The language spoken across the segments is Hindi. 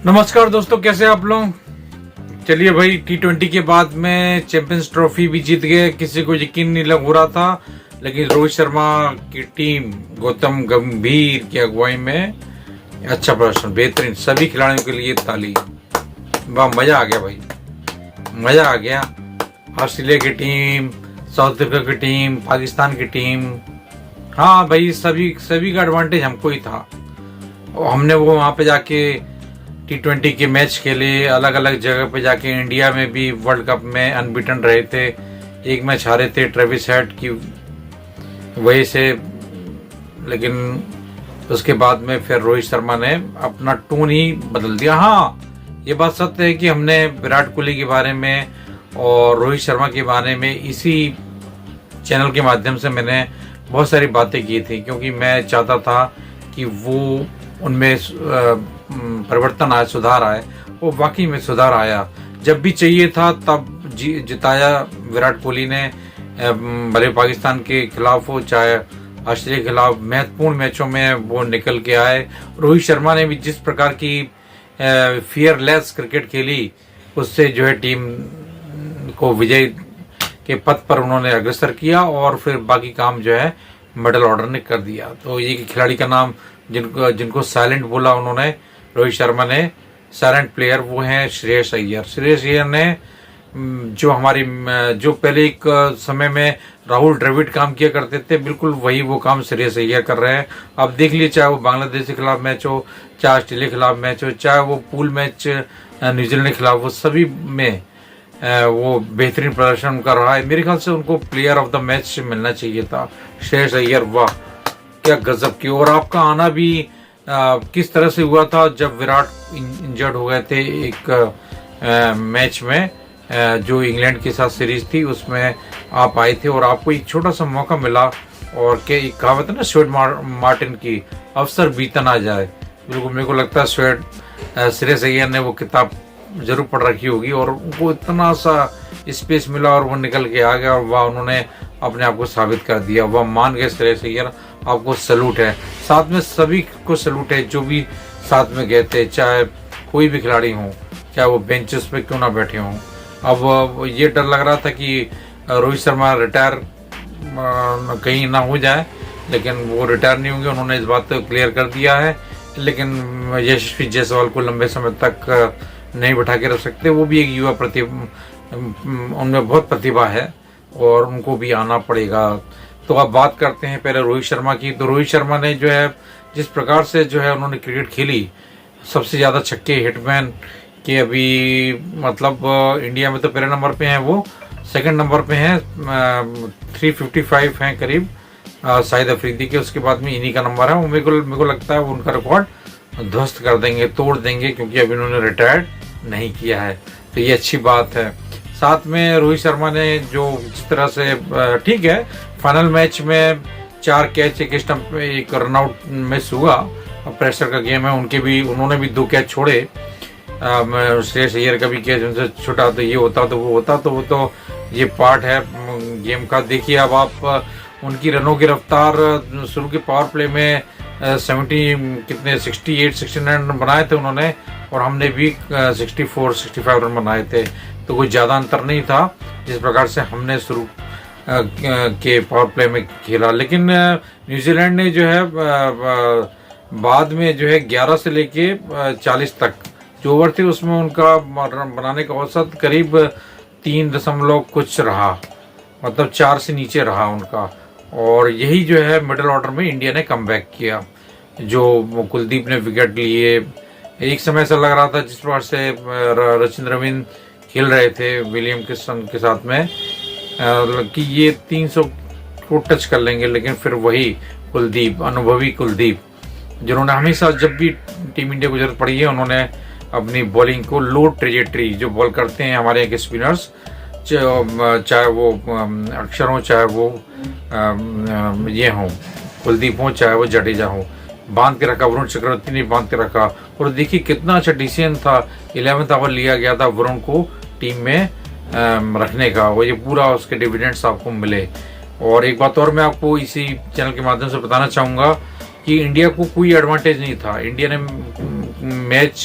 नमस्कार दोस्तों, कैसे आप लोग। चलिए भाई, T20 के बाद में चैंपियंस ट्रॉफी भी जीत गए। किसी को यकीन नहीं लग हो रहा था, लेकिन रोहित शर्मा की टीम गौतम गंभीर की अगुवाई में अच्छा प्रदर्शन, बेहतरीन। सभी खिलाड़ियों के लिए ताली। वाह, मजा आ गया भाई, मजा आ गया। ऑस्ट्रेलिया की टीम, साउथ अफ्रीका की टीम, पाकिस्तान की टीम, हाँ भाई, सभी का एडवांटेज हमको ही था। और हमने वो वहाँ पे जाके T20 के मैच खेले, अलग अलग जगह पे जाके। इंडिया में भी वर्ल्ड कप में अनबीटन रहे थे, एक मैच हारे थे ट्रेविस हेड की वजह से। लेकिन उसके बाद में फिर रोहित शर्मा ने अपना टोन ही बदल दिया। हाँ, ये बात सत्य है कि हमने विराट कोहली के बारे में और रोहित शर्मा के बारे में इसी चैनल के माध्यम से मैंने बहुत सारी बातें की थी, क्योंकि मैं चाहता था कि वो उनमें परिवर्तन आए, सुधार आए। वो वाकई में सुधार आया। जब भी चाहिए था तब जिताया विराट कोहली ने, भले पाकिस्तान के खिलाफ हो चाहे ऑस्ट्रेलिया के खिलाफ, महत्वपूर्ण मैचों में वो निकल के आए। रोहित शर्मा ने भी जिस प्रकार की फियरलेस क्रिकेट खेली, उससे जो है टीम को विजय के पथ पर उन्होंने अग्रसर किया, और फिर बाकी काम जो है मिडिल ऑर्डर ने कर दिया। तो ये खिलाड़ी का नाम जिनको साइलेंट बोला उन्होंने, रोहित शर्मा ने, साइलेंट प्लेयर, वो हैं श्रेयस अय्यर। श्रेयस अय्यर ने जो पहले एक समय में राहुल द्रविड़ काम किया करते थे, बिल्कुल वही वो काम श्रेयस अय्यर कर रहे हैं। अब देख लीजिए, चाहे वो बांग्लादेश के खिलाफ मैच हो, चाहे ऑस्ट्रेलिया के खिलाफ मैच हो, चाहे वो पूल मैच न्यूजीलैंड के खिलाफ, वो सभी में वो बेहतरीन प्रदर्शन कर रहा है। मेरे ख्याल से उनको प्लेयर ऑफ द मैच मिलना चाहिए था। श्रेयस अय्यर, वाह क्या गजब की। और आपका आना भी किस तरह से हुआ था, जब विराट इंजर्ड हो गए थे एक मैच में, जो इंग्लैंड के साथ सीरीज थी, उसमें आप आए थे और आपको एक छोटा सा मौका मिला। और क्या एक कहावत है ना स्टुअर्ट मार्टिन की, अवसर बीता ना जाए। बिल्कुल मेरे को लगता है श्रेयस अय्यर ने वो किताब जरूर पढ़ रखी होगी, और उनको इतना सा स्पेस मिला और वो निकल के आ गया, और वह उन्होंने अपने आप को साबित कर दिया। वह मान गए श्रेयस अय्यर, आपको सैल्यूट है। साथ में सभी को सैल्यूट है जो भी साथ में गए थे, चाहे कोई भी खिलाड़ी हो, चाहे वो बेंचेस पे क्यों ना बैठे हों। अब ये डर लग रहा था कि रोहित शर्मा रिटायर कहीं ना हो जाए, लेकिन वो रिटायर नहीं होंगे, उन्होंने इस बात को क्लियर कर दिया है। लेकिन यशस्वी जायसवाल को लंबे समय तक नहीं बैठा के रख सकते। वो भी एक युवा उनमें बहुत प्रतिभा है और उनको भी आना पड़ेगा। तो अब बात करते हैं पहले रोहित शर्मा की। तो रोहित शर्मा ने जो है जिस प्रकार से जो है उन्होंने क्रिकेट खेली, सबसे ज़्यादा छक्के हिटमैन के अभी मतलब इंडिया में तो पहले नंबर पे हैं, वो सेकंड नंबर पे हैं, 355 हैं करीब शाहिद अफरीदी के। उसके बाद में इन्हीं का नंबर है। वो मेरे को लगता है वो उनका रिकॉर्ड ध्वस्त कर देंगे, तोड़ देंगे, क्योंकि अभी उन्होंने रिटायर्ड नहीं किया है। तो ये अच्छी बात है। साथ में रोहित शर्मा ने जो जिस तरह से, ठीक है, फाइनल मैच में 4 कैच, एक स्टंप, एक रनआउट मिस हुआ, प्रेशर का गेम है, उन्होंने भी 2 कैच छोड़े। श्रेयस अय्यर का भी कैच उनसे छूटा, तो ये होता तो वो होता, तो वो तो ये पार्ट है गेम का। देखिए अब आप उनकी रनों की रफ्तार, शुरू के पावर प्ले में 68-69 रन बनाए थे उन्होंने, और हमने भी 64-65 रन बनाए थे। तो कोई ज़्यादा अंतर नहीं था जिस प्रकार से हमने शुरू के पावर प्ले में खेला। लेकिन न्यूजीलैंड ने जो है बाद में जो है 11 से लेके 40 तक जो ओवर थे, उसमें उनका रन बनाने का औसत करीब 3 कुछ रहा, मतलब 4 से नीचे रहा उनका। और यही जो है मिडिल ऑर्डर में इंडिया ने कमबैक किया, जो कुलदीप ने विकेट लिए। एक समय ऐसा लग रहा था जिस प्रकार से रचिन रवींद्र खेल रहे थे विलियम किशन के साथ में, कि ये 300 को टच कर लेंगे, लेकिन फिर वही कुलदीप, अनुभवी कुलदीप, जिन्होंने हमेशा जब भी टीम इंडिया को जरूरत पड़ी है, उन्होंने अपनी बॉलिंग को लो ट्रेजेक्ट्री जो बॉल करते हैं हमारे यहाँ के स्पिनर्स, चाहे वो अक्षर हो, चाहे वो ये हों कुलदीप हो, चाहे वो जडेजा हो, बांध के रखा। वरुण चक्रवर्ती ने बांध के रखा, और देखिए कितना अच्छा डिसीजन था, 11th आवर लिया गया था वरुण को टीम में रखने का, और ये पूरा उसके डिविडेंड्स आपको मिले। और एक बात और मैं आपको इसी चैनल के माध्यम से बताना चाहूँगा कि इंडिया को कोई एडवांटेज नहीं था। इंडिया ने मैच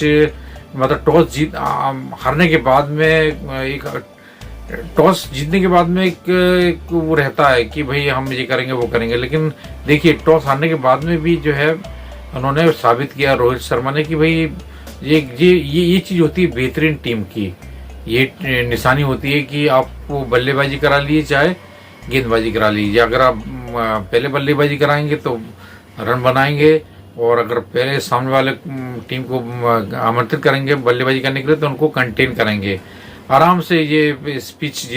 मतलब हारने के बाद में एक टॉस जीतने के बाद में एक वो रहता है कि भाई हम ये करेंगे वो करेंगे, लेकिन देखिए टॉस हारने के बाद में भी जो है उन्होंने साबित किया रोहित शर्मा ने कि भाई ये चीज होती है बेहतरीन टीम की। ये निशानी होती है कि आपको बल्लेबाजी करा लीजिए चाहे गेंदबाजी करा लीजिए। अगर आप पहले बल्लेबाजी कराएंगे तो रन बनाएंगे, और अगर पहले सामने वाले टीम को आमंत्रित करेंगे बल्लेबाजी करने के लिए तो उनको कंटेन करेंगे आराम से। ये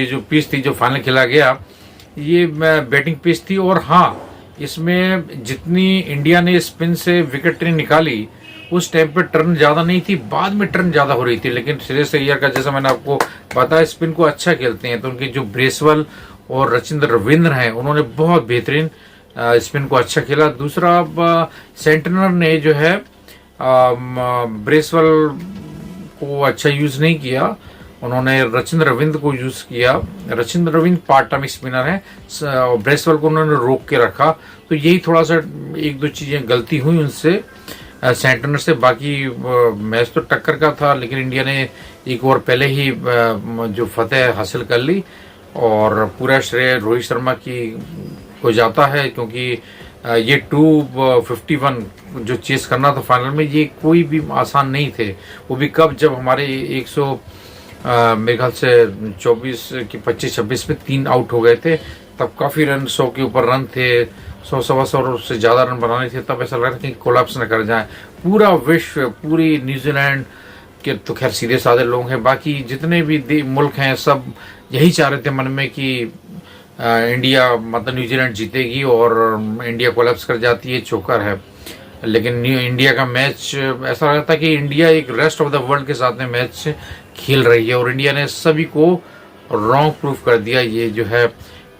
जो पिच थी जो फाइनल खेला गया, ये बैटिंग पिच थी। और हाँ, इसमें जितनी इंडिया ने स्पिन से विकेट निकाली उस टाइम पे टर्न ज्यादा नहीं थी, बाद में टर्न ज्यादा हो रही थी। लेकिन श्रेयस अय्यर का, जैसा मैंने आपको बताया, स्पिन को अच्छा खेलते हैं, तो उनके जो ब्रेसवेल और रचिंद्र रविंद्र हैं उन्होंने बहुत बेहतरीन स्पिन को अच्छा खेला। दूसरा सेंटनर ने जो है ब्रेसवेल को अच्छा यूज नहीं किया, उन्होंने रचिंद्र रविंद्र को यूज किया। रचिंद्र रविंद्र पार्ट टाइम स्पिनर है, ब्रेसवेल को उन्होंने रोक के रखा। तो यही थोड़ा सा एक दो चीजें गलती हुई उनसे सेंटनर से। बाकी मैच तो टक्कर का था, लेकिन इंडिया ने एक ओवर पहले ही जो फतेह हासिल कर ली, और पूरा श्रेय रोहित शर्मा की हो जाता है, क्योंकि ये 251 जो चेस करना था फाइनल में, ये कोई भी आसान नहीं थे। वो भी कब, जब हमारे 100 मेरे ख्याल से 24 की 25-26 में 3 आउट हो गए थे, तब काफी रन, 100 के ऊपर रन थे, 100-125 से ज्यादा रन बनाने थे। तब ऐसा लग रहा था कि कोलैप्स न कर जाए पूरा विश्व, पूरी न्यूजीलैंड के तो खैर सीधे साधे लोग हैं, बाकी जितने भी मुल्क हैं सब यही चाह रहे थे मन में कि इंडिया मतलब न्यूजीलैंड जीतेगी और इंडिया कोलैप्स कर जाती है, चोकर है। लेकिन इंडिया का मैच ऐसा लगता है कि इंडिया एक रेस्ट ऑफ द वर्ल्ड के साथ में मैच खेल रही है, और इंडिया ने सभी को रॉन्ग प्रूफ कर दिया। ये जो है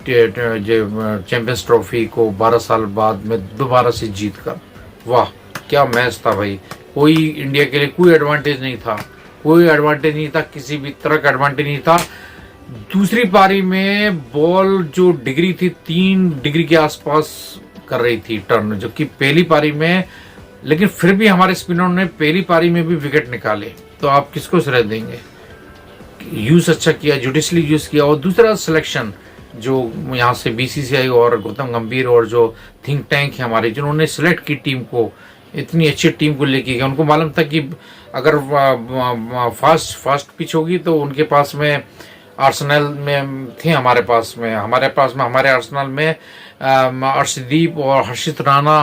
चैंपियंस ट्रॉफी को 12 साल बाद में दोबारा से जीत कर, वाह क्या मैच था भाई। कोई इंडिया के लिए कोई एडवांटेज नहीं था, कोई एडवांटेज नहीं था, किसी भी तरह का एडवांटेज नहीं था। दूसरी पारी में बॉल जो डिग्री थी 3 डिग्री के आसपास कर रही थी टर्न, जबकि पहली पारी में, लेकिन फिर भी हमारे स्पिनरों ने पहली पारी में भी विकेट निकाले। तो आप किसको श्रेय देंगे? यूज अच्छा किया, जुडिशली यूज किया। और दूसरा सिलेक्शन जो यहाँ से बीसीसीआई और गौतम गंभीर और जो थिंक टैंक है हमारे, जिन्होंने सिलेक्ट की टीम को, इतनी अच्छी टीम को लेके गया। उनको मालूम था कि अगर फास्ट पिच होगी तो उनके पास में आर्सेनल में थे, हमारे हमारे आर्सेनल में अर्शदीप और हर्षित राणा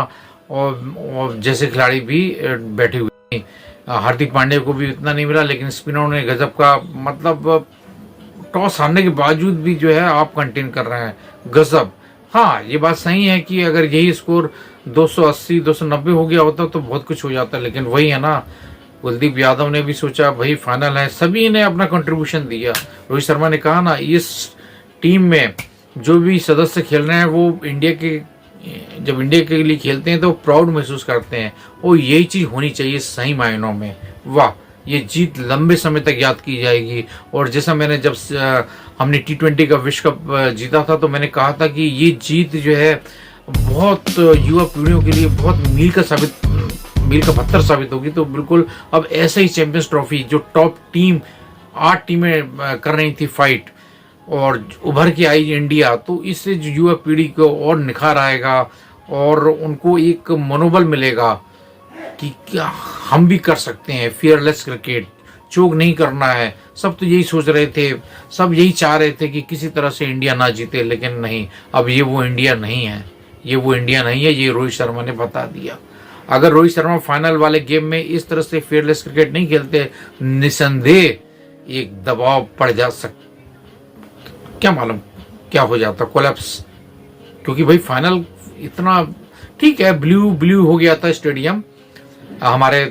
और जैसे खिलाड़ी भी बैठे हुए। हार्दिक पांड्या को भी इतना नहीं मिला, लेकिन स्पिनरों ने गजब का, मतलब टॉस हारने के बावजूद भी जो है आप कंटेन कर रहे हैं, गजब। हाँ, ये बात सही है कि अगर यही स्कोर 280-290 हो गया होता तो बहुत कुछ हो जाता, लेकिन वही है ना, कुलदीप यादव ने भी सोचा भाई फाइनल है, सभी ने अपना कंट्रीब्यूशन दिया। रोहित शर्मा ने कहा ना, इस टीम में जो भी सदस्य खेल रहे हैं वो जब इंडिया के लिए खेलते हैं तो प्राउड महसूस करते हैं, और यही चीज होनी चाहिए सही मायनों में। वाह, ये जीत लंबे समय तक याद की जाएगी। और जैसा मैंने जब हमने T20 का विश्व कप जीता था तो मैंने कहा था कि ये जीत जो है बहुत युवा पीढ़ियों के लिए बहुत मील का पत्थर साबित होगी। तो बिल्कुल अब ऐसे ही चैंपियंस ट्रॉफी जो टॉप टीम 8 टीमें कर रही थी फाइट, और उभर के आई इंडिया, तो इससे जो युवा पीढ़ी को और निखार आएगा और उनको एक मनोबल मिलेगा कि क्या हम भी कर सकते हैं। फियरलेस क्रिकेट, चोक नहीं करना है। सब तो यही सोच रहे थे, सब यही चाह रहे थे कि किसी तरह से इंडिया ना जीते, लेकिन नहीं, अब ये वो इंडिया नहीं है, ये रोहित शर्मा ने बता दिया। अगर रोहित शर्मा फाइनल वाले गेम में इस तरह से फियरलेस क्रिकेट नहीं खेलते, निसंदेह एक दबाव पड़ जा सकता, क्या मालूम क्या हो जाता, कोलैप्स। क्योंकि भाई फाइनल इतना ठीक है, ब्लू हो गया था स्टेडियम, हमारे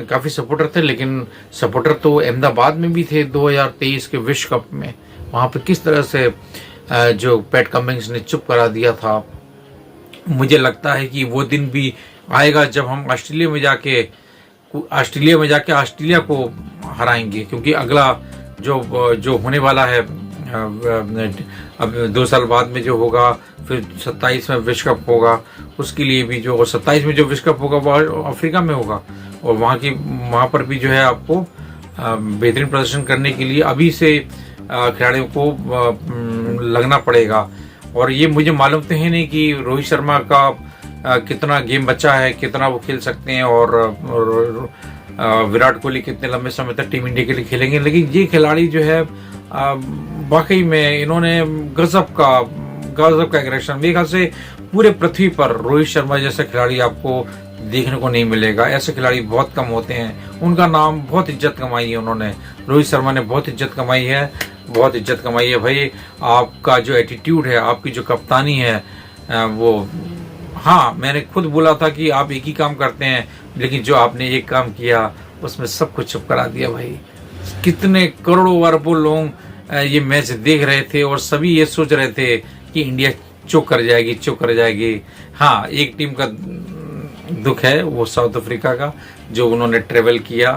काफी सपोर्टर थे, लेकिन सपोर्टर तो अहमदाबाद में भी थे 2023 के विश्व कप में। वहां पे किस तरह से जो पैट कमिंग्स ने चुप करा दिया था। मुझे लगता है कि वो दिन भी आएगा जब हम ऑस्ट्रेलिया में जाके ऑस्ट्रेलिया को हराएंगे, क्योंकि अगला जो होने वाला है अब 2 साल बाद में जो होगा, फिर 27 में विश्व कप होगा, उसके लिए भी जो 27 में जो विश्व कप होगा वो अफ्रीका में होगा, और वहाँ पर भी जो है आपको बेहतरीन प्रदर्शन करने के लिए अभी से खिलाड़ियों को लगना पड़ेगा। और ये मुझे मालूम तो है नहीं कि रोहित शर्मा का कितना गेम बचा है, कितना वो खेल सकते हैं, और विराट कोहली कितने लंबे समय तक टीम इंडिया के लिए खेलेंगे। लेकिन ये खिलाड़ी जो है वाकई में इन्होंने गजब का एग्रेशन, मेरे ख्याल से पूरे पृथ्वी पर रोहित शर्मा जैसा खिलाड़ी आपको देखने को नहीं मिलेगा। ऐसे खिलाड़ी बहुत कम होते हैं। उनका नाम, बहुत इज्जत कमाई है उन्होंने, रोहित शर्मा ने बहुत इज्जत कमाई है, बहुत इज्जत कमाई है भाई। आपका जो एटीट्यूड है, आपकी जो कप्तानी है, वो, हाँ, मैंने खुद बोला था कि आप एक ही काम करते हैं, लेकिन जो आपने एक काम किया उसमें सब कुछ चुप करा दिया भाई। कितने करोड़ों अरबों लोग ये मैच देख रहे थे और सभी ये सोच रहे थे कि इंडिया चुप कर जाएगी। हाँ, एक टीम का दुख है, वो साउथ अफ्रीका का, जो उन्होंने ट्रेवल किया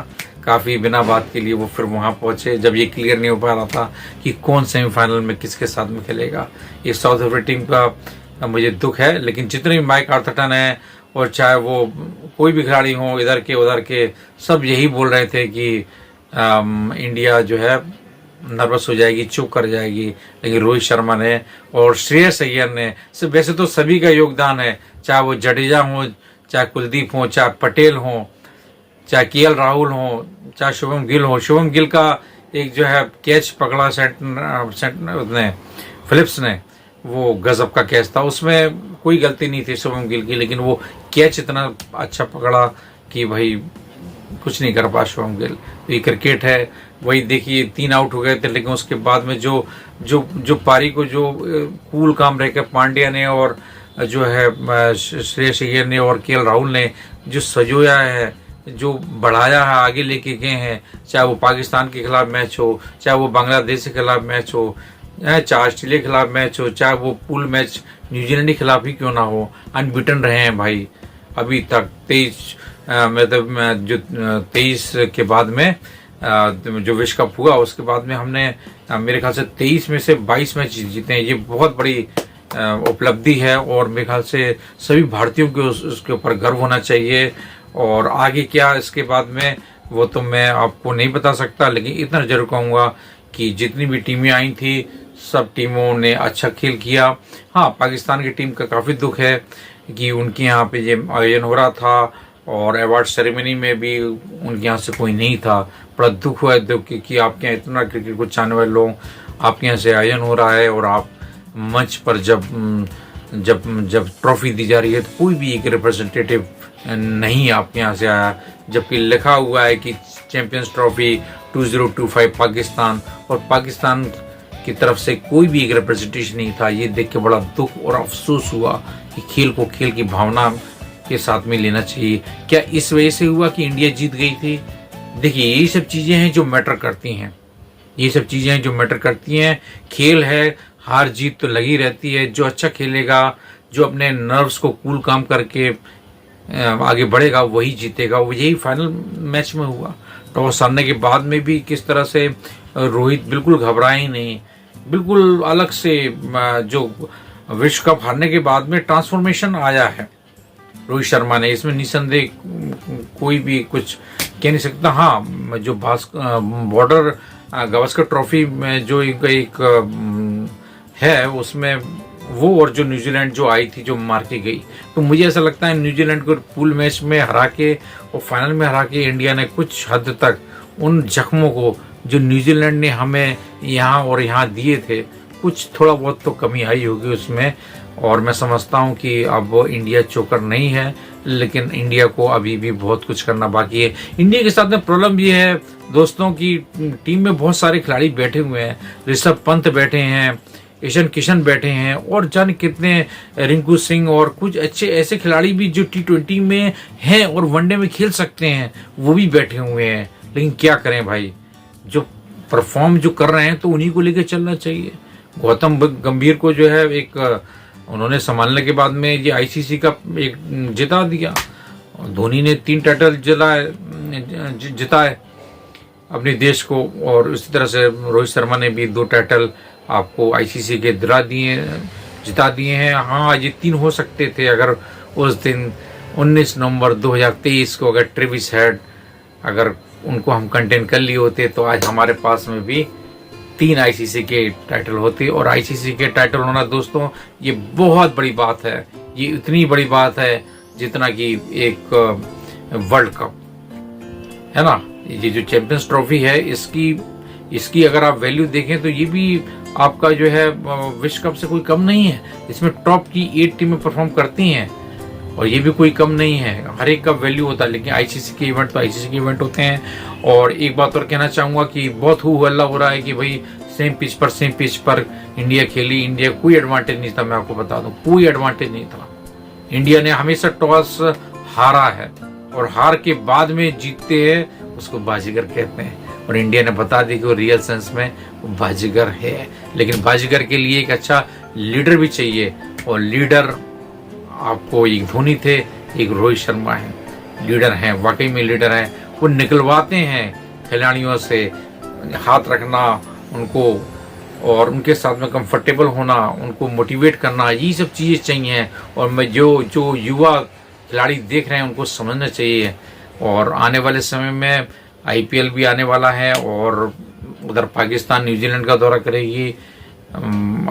काफी बिना बात के लिए, वो फिर वहां पहुंचे जब ये क्लियर नहीं हो पा रहा था कि कौन सेमीफाइनल में किसके साथ में खेलेगा। ये साउथ अफ्रीका टीम का मुझे दुख है। लेकिन जितने भी माइक आर्थरटन है, और चाहे वो कोई भी खिलाड़ी हो, इधर के उधर के, सब यही बोल रहे थे कि इंडिया जो है नर्वस हो जाएगी, चुप कर जाएगी। लेकिन रोहित शर्मा ने और श्रेयस अय्यर ने, वैसे तो सभी का योगदान है, चाहे वो जडेजा हो, चाहे कुलदीप हो, चाहे पटेल हो, चाहे केएल राहुल हो, चाहे शुभम गिल हो। शुभम गिल का एक जो है कैच पकड़ा उसने, फिलिप्स ने, वो गजब का कैच था, उसमें कोई गलती नहीं थी शुभम गिल की, लेकिन वो कैच इतना अच्छा पकड़ा कि भाई कुछ नहीं कर पा शुभम गिल। ये क्रिकेट है, वही देखिए 3 आउट हो गए थे, लेकिन उसके बाद में जो पारी को जो कूल काम रह के पांड्या ने और जो है श्रेयस अय्यर ने और केएल राहुल ने जो सजोया है, जो बढ़ाया है, आगे लेके गए हैं, चाहे वो पाकिस्तान के खिलाफ मैच हो, चाहे वो बांग्लादेश के खिलाफ मैच हो, चाहे ऑस्ट्रेलिया के खिलाफ मैच हो, चाहे वो पूल मैच न्यूजीलैंड के खिलाफ ही क्यों ना हो, अनबीटन रहे हैं भाई अभी तक। 23 के बाद में जो विश्व कप हुआ, उसके बाद में हमने मेरे ख्याल से 23 में से 22 मैच जीते हैं। ये बहुत बड़ी उपलब्धि है और मेरे ख्याल से सभी भारतीयों को उसके ऊपर गर्व होना चाहिए। और आगे क्या इसके बाद में, वो तो मैं आपको नहीं बता सकता, लेकिन इतना जरूर कहूँगा कि जितनी भी टीमें आई थी, सब टीमों ने अच्छा खेल किया। हाँ, पाकिस्तान की टीम का काफ़ी दुख है कि उनके यहाँ पे ये आयोजन हो रहा था और अवार्ड सेरेमनी में भी उनके यहाँ से कोई नहीं था। बड़ा दुख हुआ है कि आपके यहाँ इतना क्रिकेट को चाहने वाले लोग, आपके यहाँ से आयोजन हो रहा है और आप मंच पर जब ट्रॉफी दी जा रही है तो कोई भी एक रिप्रेजेंटेटिव नहीं आपके यहाँ से आया, जबकि लिखा हुआ है कि चैंपियंस ट्रॉफी 2025 पाकिस्तान, और पाकिस्तान की तरफ से कोई भी एक रिप्रेजेंटेशन नहीं था। ये देख के बड़ा दुख और अफसोस हुआ कि खेल को खेल की भावना के साथ में लेना चाहिए। क्या इस वजह से हुआ कि इंडिया जीत गई थी? देखिए, यही सब चीजें हैं जो मैटर करती हैं, ये सब चीजें हैं जो मैटर करती हैं। खेल है, हार जीत तो लगी रहती है। जो अच्छा खेलेगा, जो अपने नर्व्स को कूल काम करके आगे बढ़ेगा, वही जीतेगा। यही फाइनल मैच में हुआ। टॉस हारने के बाद में भी किस तरह से रोहित बिल्कुल घबराए ही नहीं, बिल्कुल अलग से जो विश्व कप हारने के बाद में ट्रांसफॉर्मेशन आया है रोहित शर्मा ने, इसमें निसंदेह कोई भी कुछ कह नहीं सकता। हाँ, जो बॉर्डर गावस्कर ट्रॉफी में जो एक है, उसमें वो और जो न्यूजीलैंड जो आई थी, जो मार के गई, तो मुझे ऐसा लगता है न्यूजीलैंड को पूल मैच में हरा के और फाइनल में हरा के इंडिया ने कुछ हद तक उन जख्मों को जो न्यूजीलैंड ने हमें यहाँ और यहाँ दिए थे, कुछ थोड़ा बहुत तो कमी आई होगी उसमें। और मैं समझता हूँ कि अब इंडिया चोकर नहीं है, लेकिन इंडिया को अभी भी बहुत कुछ करना बाकी है। इंडिया के साथ में प्रॉब्लम ये है दोस्तों की टीम में बहुत सारे खिलाड़ी बैठे हुए हैं। ऋषभ पंत बैठे हैं, ईशान किशन बैठे हैं, और जाने कितने, रिंकू सिंह, और कुछ अच्छे ऐसे खिलाड़ी भी जो T20 में हैं और वनडे में खेल सकते हैं, वो भी बैठे हुए हैं। लेकिन क्या करें भाई, जो परफॉर्म जो कर रहे हैं तो उन्हीं को लेकर चलना चाहिए। गौतम गंभीर को जो है एक उन्होंने संभालने के बाद में ये ICC का एक जिता दिया। धोनी ने 3 टाइटल जिताए अपने देश को, और इसी तरह से रोहित शर्मा ने भी 2 टाइटल आपको ICC के जिता दिए हैं। हाँ, ये 3 हो सकते थे अगर उस दिन 19 नवंबर 2023 को अगर ट्रेविस हेड अगर उनको हम कंटेन कर लिए होते तो आज हमारे पास में भी 3 आईसीसी के टाइटल होते। और आईसीसी के टाइटल होना दोस्तों ये बहुत बड़ी बात है, ये इतनी बड़ी बात है जितना कि एक वर्ल्ड कप है ना। ये जो चैंपियंस ट्रॉफी है इसकी अगर आप वैल्यू देखें तो ये भी आपका जो है विश्व कप से कोई कम नहीं है। इसमें टॉप की 8 टीमें परफॉर्म करती हैं और ये भी कोई कम नहीं है, हर एक का वैल्यू होता है। लेकिन आईसीसी के इवेंट तो आईसीसी के इवेंट होते हैं। और एक बात और कहना चाहूंगा कि बहुत हू हल्ला हो रहा है कि भाई सेम पिच पर इंडिया खेली, इंडिया कोई एडवांटेज नहीं था। मैं आपको बता दूं कोई एडवांटेज नहीं था। इंडिया ने हमेशा टॉस हारा है और हार के बाद में जीतते हैं उसको बाजीगर कहते हैं। और इंडिया ने बता दी कि वो रियल सेंस में बाजीगर है। लेकिन बाजीगर के लिए एक अच्छा लीडर भी चाहिए और लीडर आपको एक धोनी थे, एक रोहित शर्मा है। लीडर हैं, वाकई में लीडर हैं। वो निकलवाते हैं खिलाड़ियों से, हाथ रखना उनको और उनके साथ में कंफर्टेबल होना, उनको मोटिवेट करना, ये सब चीज़ें चाहिए। और मैं जो युवा खिलाड़ी देख रहे हैं उनको समझना चाहिए। और आने वाले समय में आईपीएल भी आने वाला है और उधर पाकिस्तान न्यूजीलैंड का दौरा करेगी।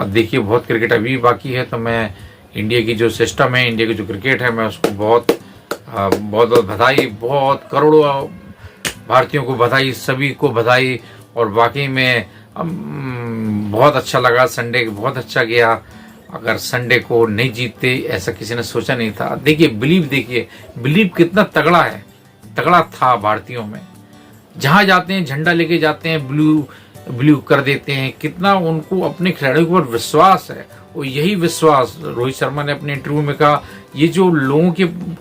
देखिए बहुत क्रिकेट अभी बाकी है। तो मैं इंडिया की जो सिस्टम है, इंडिया की जो क्रिकेट है, मैं उसको बहुत बहुत बधाई, बहुत करोड़ों भारतीयों को बधाई, सभी को बधाई। और वाकई में बहुत अच्छा लगा, संडे बहुत अच्छा गया। अगर संडे को नहीं जीतते ऐसा किसी ने सोचा नहीं था। देखिए बिलीव कितना तगड़ा है, तगड़ा था भारतीयों में। जहां जाते हैं झंडा लेके जाते हैं, ब्लू कर देते हैं। कितना उनको अपने खिलाड़ियों के ऊपर विश्वास है। और यही विश्वास रोहित शर्मा ने अपने इंटरव्यू में कहा, ये जो लोगों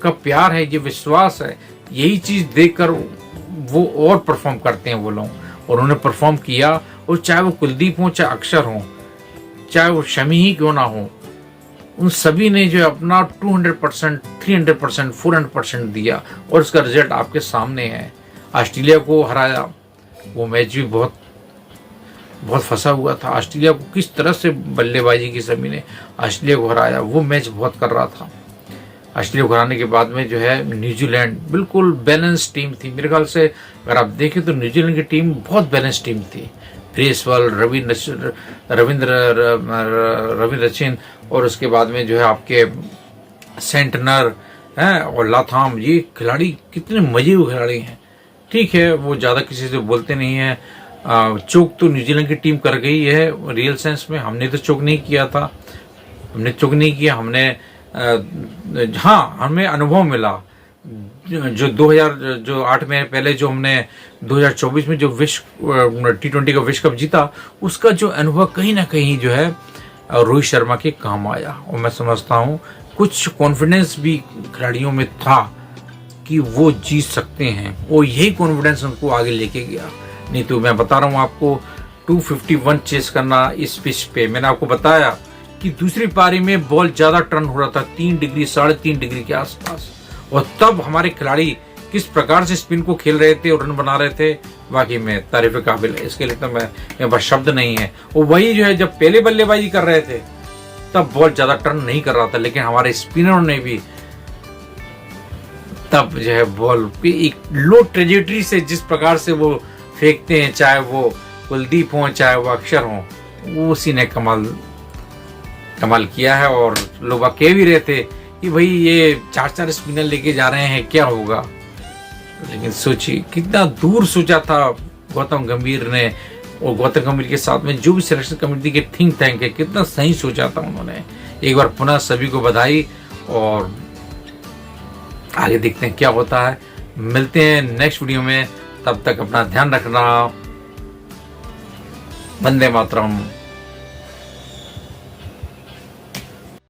का प्यार है, ये विश्वास है, यही चीज देखकर वो और परफॉर्म करते हैं वो लोग। और उन्होंने परफॉर्म किया। और चाहे वो कुलदीप हो, चाहे अक्षर हो, चाहे वो शमी ही क्यों ना हो, उन सभी ने जो अपना 200%, 300%, 400% दिया। और उसका रिजल्ट आपके सामने है। ऑस्ट्रेलिया को हराया, वो मैच भी बहुत फंसा हुआ था। ऑस्ट्रेलिया को किस तरह से बल्लेबाजी की सभी ने ऑस्ट्रेलिया को हराया, वो मैच बहुत कर रहा था। ऑस्ट्रेलिया को हराने के बाद में जो है न्यूजीलैंड बिल्कुल बैलेंस टीम थी। मेरे ख्याल से अगर आप देखें तो न्यूजीलैंड की टीम बहुत बैलेंस टीम थी। ब्रेसवेल, रविंद्र सचिन और उसके बाद में जो है आपके सेंटनर हैं और लाथाम, ये खिलाड़ी कितने मजे हुए खिलाड़ी हैं। ठीक है, वो ज़्यादा किसी से बोलते नहीं हैं। चोक तो न्यूजीलैंड की टीम कर गई है रियल सेंस में। हमने तो चोक नहीं किया था, हमने हाँ हमें अनुभव मिला। जो 2008 में पहले जो हमने 2024 में जो विश्व T20 का विश्व कप जीता, उसका जो अनुभव कहीं ना कहीं जो है रोहित शर्मा के काम आया। और मैं समझता हूँ कुछ कॉन्फिडेंस भी खिलाड़ियों में था कि वो जीत सकते हैं। और यही कॉन्फिडेंस उनको आगे लेके गया। नहीं तो मैं बता रहा हूँ आपको 251 चेस करना इस पिच पे, मैंने आपको बताया कि दूसरी पारी में बॉल ज्यादा टर्न हो रहा था, 3 डिग्री 3.5 डिग्री के आसपास। और तब हमारे खिलाड़ी किस प्रकार से स्पिन को खेल रहे थे और रन बना रहे थे, वाकई में तारीफ काबिल है। इसके लिए तो मेरे पास शब्द नहीं है। और वही जो है जब पहले बल्लेबाजी कर रहे थे तब बॉल ज्यादा टर्न नहीं कर रहा था, लेकिन हमारे स्पिनरों ने भी तब जो है बॉल एक लो ट्रेजेक्टरी से जिस प्रकार से वो फेंकते हैं, चाहे वो कुलदीप हो चाहे वो अक्षर हो, उसी ने कमाल किया है। और लोग कह भी रहे थे कि भाई ये 4 स्पिनर लेके जा रहे हैं, क्या होगा। लेकिन सोचिए कितना दूर सोचा था गौतम गंभीर ने। और गौतम गंभीर के साथ में जो भी सिलेक्शन कमेटी के थिंक टैंक है, कितना सही सोचा था उन्होंने। एक बार पुनः सभी को बधाई। और आगे देखते हैं क्या होता है। मिलते हैं नेक्स्ट वीडियो में, तब तक अपना ध्यान रखना। वंदे मातरम।